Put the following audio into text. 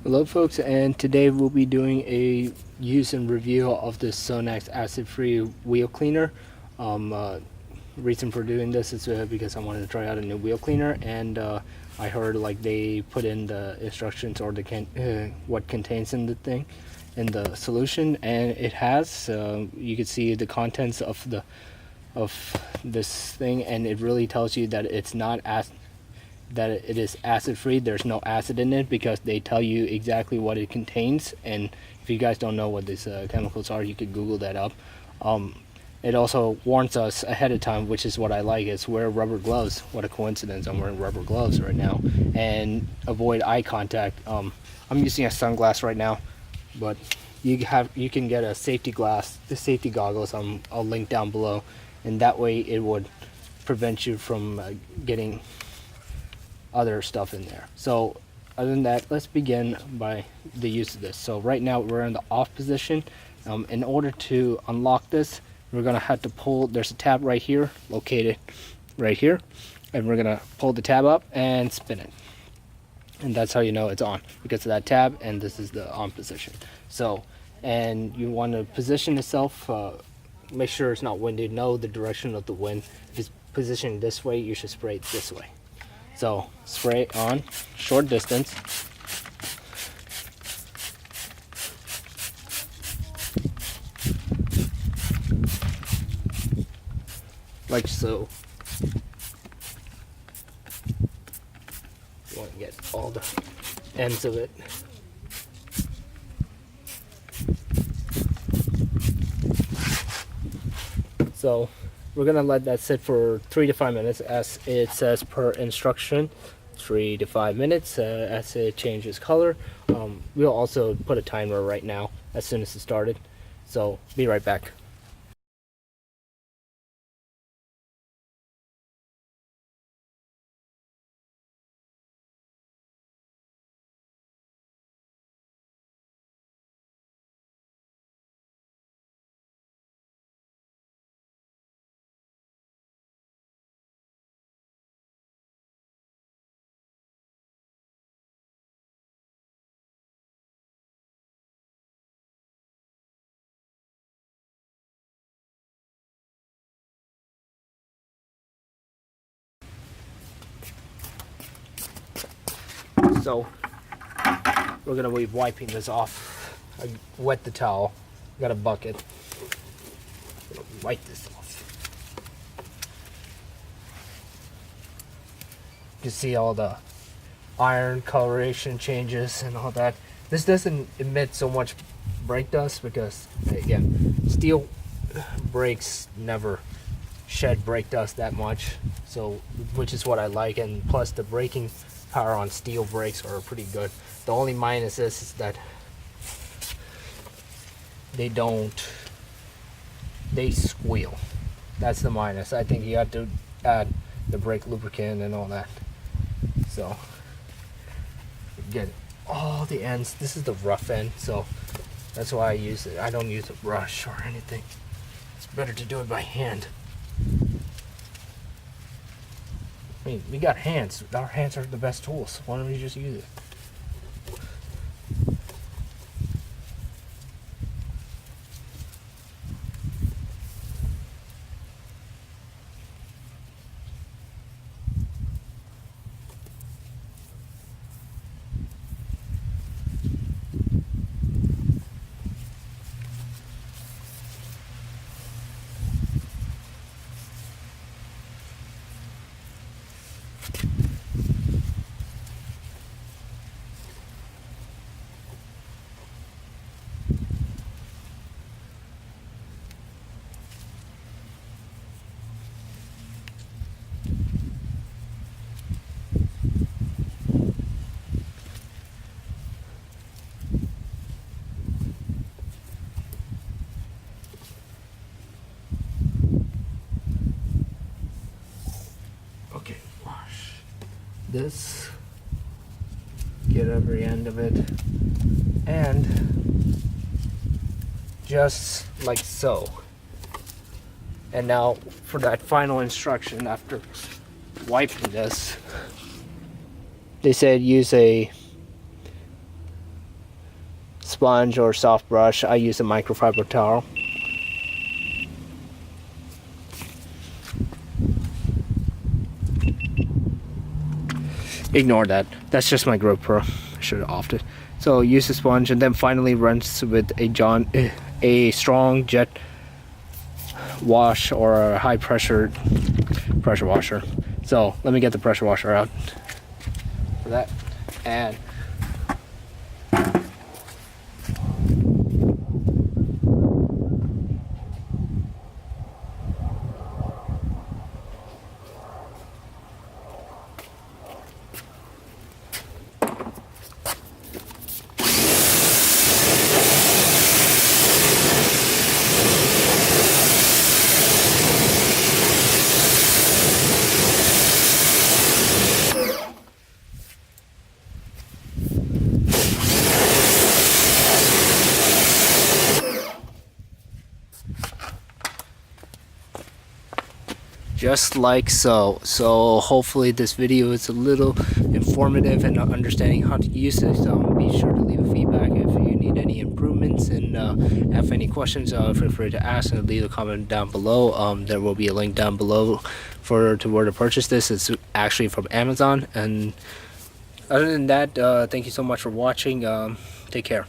Hello folks, and today we'll be doing a use and review of the Sonax acid-free wheel cleaner. Reason for doing this is because I wanted to try out a new wheel cleaner, and I heard like they put in the instructions or the what contains in the thing, in the solution, and it has. You can see the contents of this thing, and it really tells you that it's not that it is acid free. There's no acid in it because they tell you exactly what it contains, and if you guys don't know what these chemicals are, you could Google that up. It also warns us ahead of time, which is what I like, is wear rubber gloves. What a coincidence, I'm wearing rubber gloves right now, and avoid eye contact. I'm using a sunglass right now, but you can get a safety glass, the safety goggles. I'll link down below, and that way it would prevent you from getting other stuff in there. So other than that, let's begin by the use of this. So right now we're in the off position. In order to unlock this, we're gonna have to pull, there's a tab right here, located right here, and we're gonna pull the tab up and spin it, and that's how you know it's on, because of that tab, and this is the on position. So, and you want to position itself, make sure it's not windy, know the direction of the wind. If it's positioned this way, you should spray it this way. So spray on short distance. Like so. You want to get all the ends of it. So we're gonna let that sit for 3 to 5 minutes, as it says per instruction. 3 to 5 minutes as it changes color. We'll also put a timer right now as soon as it started. So be right back. So we're gonna be wiping this off. I wet the towel, got a bucket. Gonna wipe this off. You can see all the iron coloration changes and all that. This doesn't emit so much brake dust because, again, steel brakes never shed brake dust that much, so which is what I like, and plus the braking power on steel brakes are pretty good. The only minus is that they squeal. That's the minus. I think you have to add the brake lubricant and all that. So get all the ends. This is the rough end, so that's why I use it. I don't use a brush or anything. It's better to do it by hand. I mean, we got hands. Our hands are the best tools. Why don't we just use it? Okay, wash this, get every end of it, and just like so. And now for that final instruction, after wiping this, they said use a sponge or soft brush, I use a microfiber towel. Ignore that. That's just my GoPro. I should have offed it. So use a sponge and then finally rinse with a strong jet wash or a high pressure washer. So let me get the pressure washer out for that. And just like so. So hopefully this video is a little informative and understanding how to use this. Be sure to leave a feedback if you need any improvements, and have any questions, feel free to ask and leave a comment down below. There will be a link down below to where to purchase this. It's actually from Amazon. And other than that, thank you so much for watching. Take care.